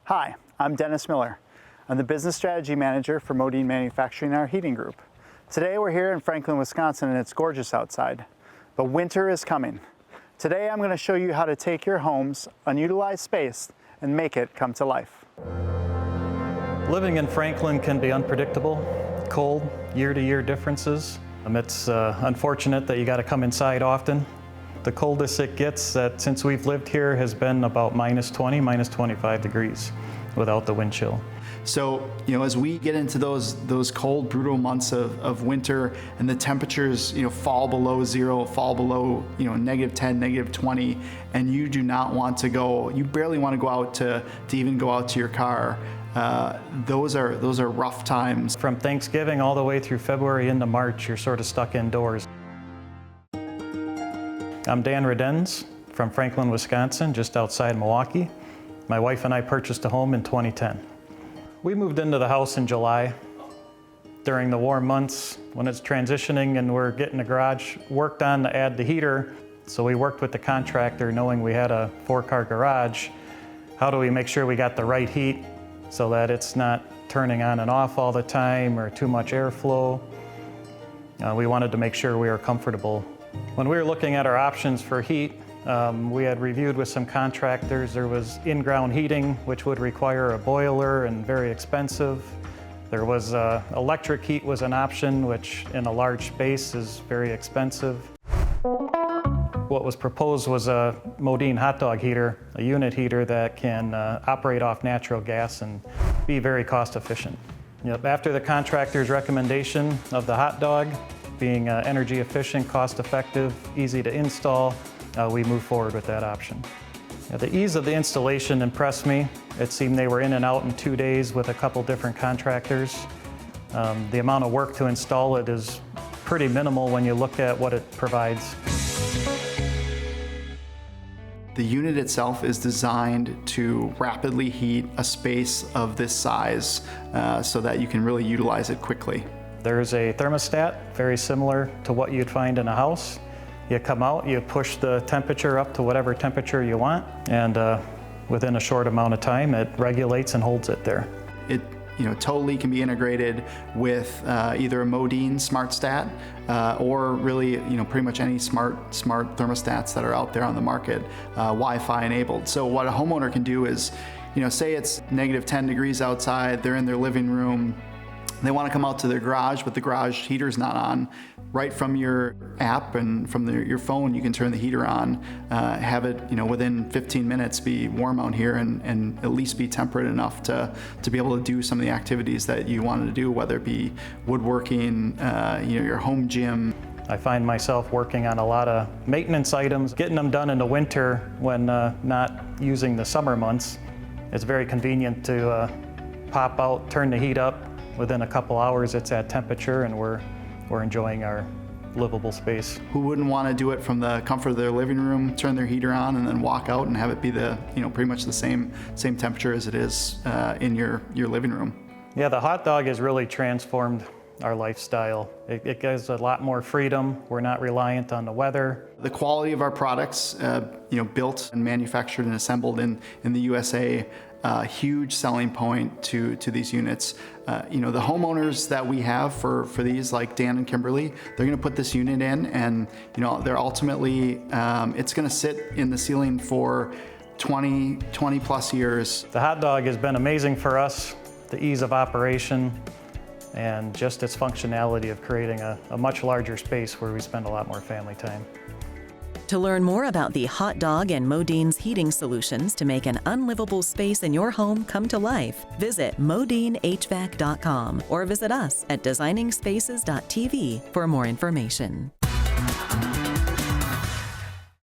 Hi, I'm Dennis Miller. I'm the Business Strategy Manager for Modine Manufacturing, our heating group. Today we're here in Franklin, Wisconsin, and it's gorgeous outside, but winter is coming. Today I'm going to show you how to take your home's unutilized space and make it come to life. Living in Franklin can be unpredictable, cold, year-to-year differences. It's unfortunate that you got to come inside often. The coldest it gets since we've lived here has been about -20, -25 degrees without the wind chill. So, as we get into those cold, brutal months of winter and the temperatures, fall below zero, fall below, -10, -20, and you do not want to go, you barely want to go out to even go out to your car. Those are rough times. From Thanksgiving all the way through February into March, you're sort of stuck indoors. I'm Dan Redens from Franklin, Wisconsin, just outside Milwaukee. My wife and I purchased a home in 2010. We moved into the house in July. During the warm months, when it's transitioning and we're getting the garage worked on to add the heater, so we worked with the contractor knowing we had a 4-car garage. How do we make sure we got the right heat so that it's not turning on and off all the time or too much airflow? We wanted to make sure we were comfortable. When we were looking at our options for heat, we had reviewed with some contractors. There was in-ground heating, which would require a boiler and very expensive. There was electric heat was an option, which in a large space is very expensive. What was proposed was a Modine Hot Dawg heater, a unit heater that can operate off natural gas and be very cost efficient. After the contractor's recommendation of the Hot Dawg, being energy efficient, cost effective, easy to install, we moved forward with that option. The ease of the installation impressed me. It seemed they were in and out in 2 days with a couple different contractors. The amount of work to install it is pretty minimal when you look at what it provides. The unit itself is designed to rapidly heat a space of this size so that you can really utilize it quickly. There's a thermostat, very similar to what you'd find in a house. You come out, you push the temperature up to whatever temperature you want, and within a short amount of time, it regulates and holds it there. It totally can be integrated with either a Modine SmartStat or really pretty much any smart thermostats that are out there on the market, Wi-Fi enabled. So what a homeowner can do is, say it's -10 degrees outside, they're in their living room, they want to come out to their garage, but the garage heater's not on. Right from your app and from your phone, you can turn the heater on, have it, within 15 minutes be warm out here and at least be temperate enough to be able to do some of the activities that you wanted to do, whether it be woodworking, your home gym. I find myself working on a lot of maintenance items, getting them done in the winter when not using the summer months. It's very convenient to pop out, turn the heat up. Within a couple hours, it's at temperature, and we're enjoying our livable space. Who wouldn't want to do it from the comfort of their living room, turn their heater on, and then walk out and have it be pretty much the same temperature as it is in your living room? Yeah, the Hot Dawg has really transformed our lifestyle. It gives a lot more freedom. We're not reliant on the weather. The quality of our products, built and manufactured and assembled in the USA, huge selling point to these units. The homeowners that we have for these, like Dan and Kimberly, they're going to put this unit in, and they're ultimately it's going to sit in the ceiling for 20 plus years. The Hot Dawg has been amazing for us. The ease of operation and just its functionality of creating a much larger space where we spend a lot more family time. To learn more about the Hot Dawg and Modine's heating solutions to make an unlivable space in your home come to life, visit modinehvac.com or visit us at designingspaces.tv for more information.